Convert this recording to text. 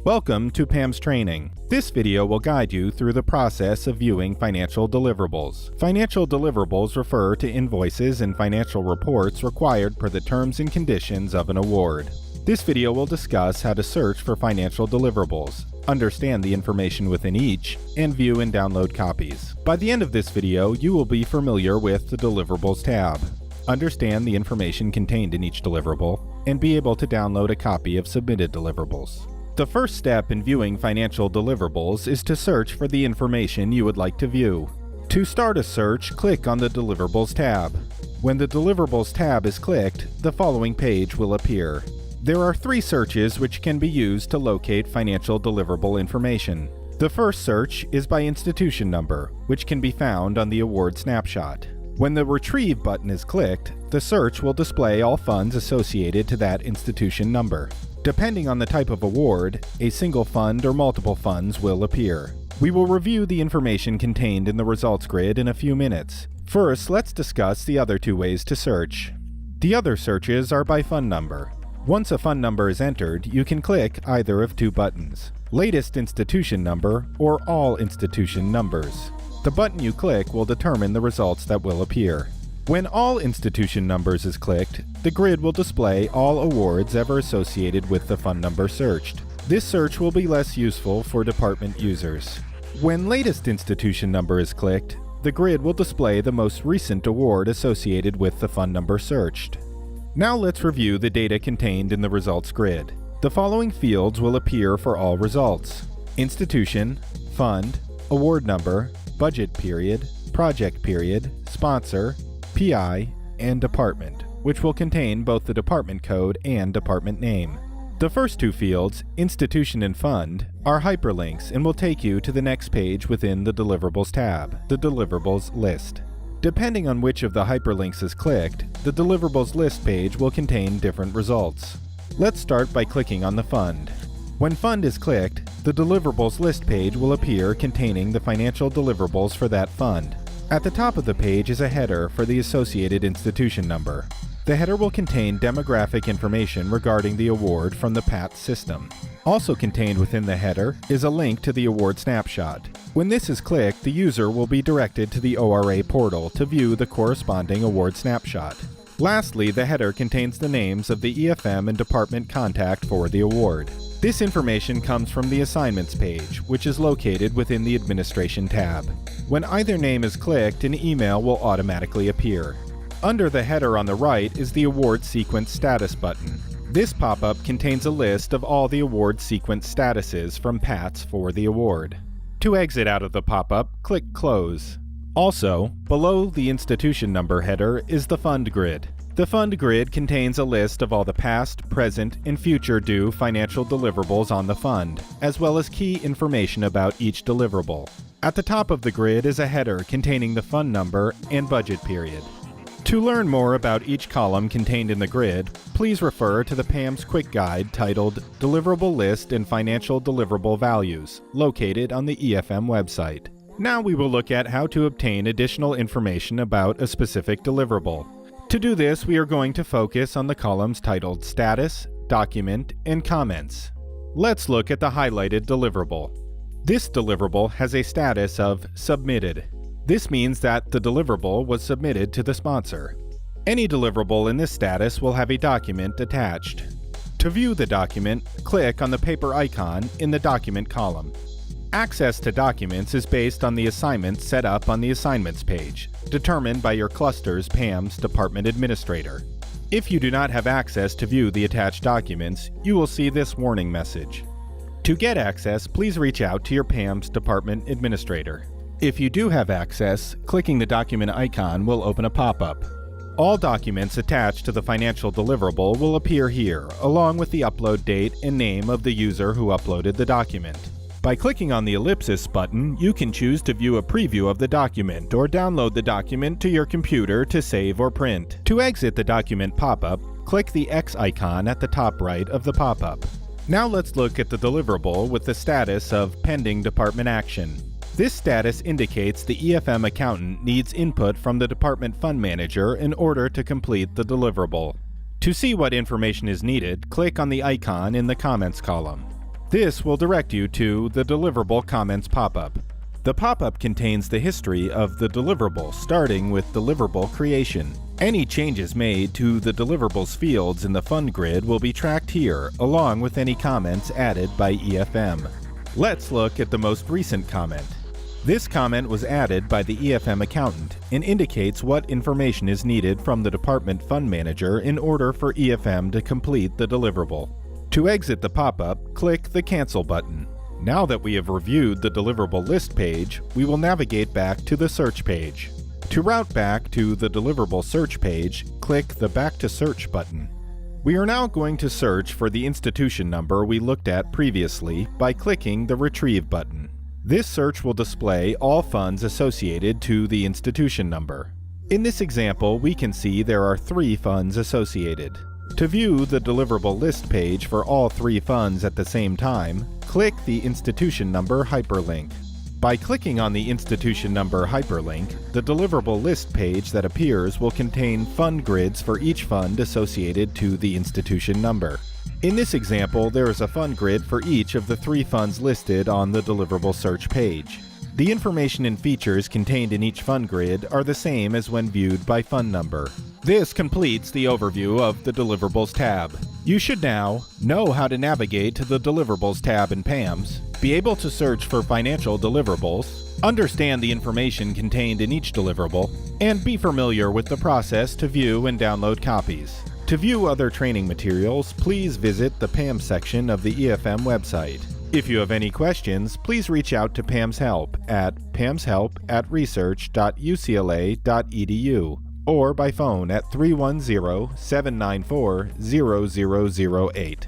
Welcome to PAMS Training. This video will guide you through the process of viewing financial deliverables. Financial deliverables refer to invoices and financial reports required per the terms and conditions of an award. This video will discuss how to search for financial deliverables, understand the information within each, and view and download copies. By the end of this video, you will be familiar with the Deliverables tab, understand the information contained in each deliverable, and be able to download a copy of submitted deliverables. The first step in viewing financial deliverables is to search for the information you would like to view. To start a search, click on the Deliverables tab. When the Deliverables tab is clicked, the following page will appear. There are three searches which can be used to locate financial deliverable information. The first search is by institution number, which can be found on the award snapshot. When the Retrieve button is clicked, the search will display all funds associated to that institution number. Depending on the type of award, a single fund or multiple funds will appear. We will review the information contained in the results grid in a few minutes. First, let's discuss the other two ways to search. The other searches are by fund number. Once a fund number is entered, you can click either of two buttons: Latest Institution Number or All Institution Numbers. The button you click will determine the results that will appear. When All Institution Numbers is clicked, the grid will display all awards ever associated with the fund number searched. This search will be less useful for department users. When Latest Institution Number is clicked, the grid will display the most recent award associated with the fund number searched. Now let's review the data contained in the results grid. The following fields will appear for all results: institution, fund, award number, budget period, project period, sponsor, PI, and department, which will contain both the department code and department name. The first two fields, institution and fund, are hyperlinks and will take you to the next page within the Deliverables tab, the Deliverables list. Depending on which of the hyperlinks is clicked, the Deliverables list page will contain different results. Let's start by clicking on the fund. When fund is clicked, the Deliverables list page will appear containing the financial deliverables for that fund. At the top of the page is a header for the associated institution number. The header will contain demographic information regarding the award from the PATS system. Also contained within the header is a link to the award snapshot. When this is clicked, the user will be directed to the ORA portal to view the corresponding award snapshot. Lastly, the header contains the names of the EFM and department contact for the award. This information comes from the Assignments page, which is located within the Administration tab. When either name is clicked, an email will automatically appear. Under the header on the right is the Award Sequence Status button. This pop-up contains a list of all the award sequence statuses from PATS for the award. To exit out of the pop-up, click Close. Also, below the institution number header is the fund grid. The fund grid contains a list of all the past, present, and future due financial deliverables on the fund, as well as key information about each deliverable. At the top of the grid is a header containing the fund number and budget period. To learn more about each column contained in the grid, please refer to the PAMS Quick Guide titled Deliverable List and Financial Deliverable Values, located on the EFM website. Now we will look at how to obtain additional information about a specific deliverable. To do this, we are going to focus on the columns titled Status, Document, and Comments. Let's look at the highlighted deliverable. This deliverable has a status of Submitted. This means that the deliverable was submitted to the sponsor. Any deliverable in this status will have a document attached. To view the document, click on the paper icon in the Document column. Access to documents is based on the assignments set up on the Assignments page, determined by your cluster's PAMS department administrator. If you do not have access to view the attached documents, you will see this warning message. To get access, please reach out to your PAMS department administrator. If you do have access, clicking the document icon will open a pop-up. All documents attached to the financial deliverable will appear here, along with the upload date and name of the user who uploaded the document. By clicking on the ellipsis button, you can choose to view a preview of the document or download the document to your computer to save or print. To exit the document pop-up, click the X icon at the top right of the pop-up. Now let's look at the deliverable with the status of Pending Department Action. This status indicates the EFM accountant needs input from the department fund manager in order to complete the deliverable. To see what information is needed, click on the icon in the Comments column. This will direct you to the Deliverable Comments pop-up. The pop-up contains the history of the deliverable, starting with deliverable creation. Any changes made to the deliverables fields in the fund grid will be tracked here, along with any comments added by EFM. Let's look at the most recent comment. This comment was added by the EFM accountant and indicates what information is needed from the department fund manager in order for EFM to complete the deliverable. To exit the pop-up, click the Cancel button. Now that we have reviewed the deliverable list page, we will navigate back to the search page. To route back to the deliverable search page, click the Back to Search button. We are now going to search for the institution number we looked at previously by clicking the Retrieve button. This search will display all funds associated to the institution number. In this example, we can see there are 3 funds associated. To view the deliverable list page for all 3 funds at the same time, click the institution number hyperlink. By clicking on the institution number hyperlink, the deliverable list page that appears will contain fund grids for each fund associated to the institution number. In this example, there is a fund grid for each of the 3 funds listed on the deliverable search page. The information and features contained in each fund grid are the same as when viewed by fund number. This completes the overview of the Deliverables tab. You should now know how to navigate to the Deliverables tab in PAMS, be able to search for financial deliverables, understand the information contained in each deliverable, and be familiar with the process to view and download copies. To view other training materials, please visit the PAMS section of the EFM website. If you have any questions, please reach out to PAMS Help at pamshelp@research.ucla.edu or by phone at 310-794-0008.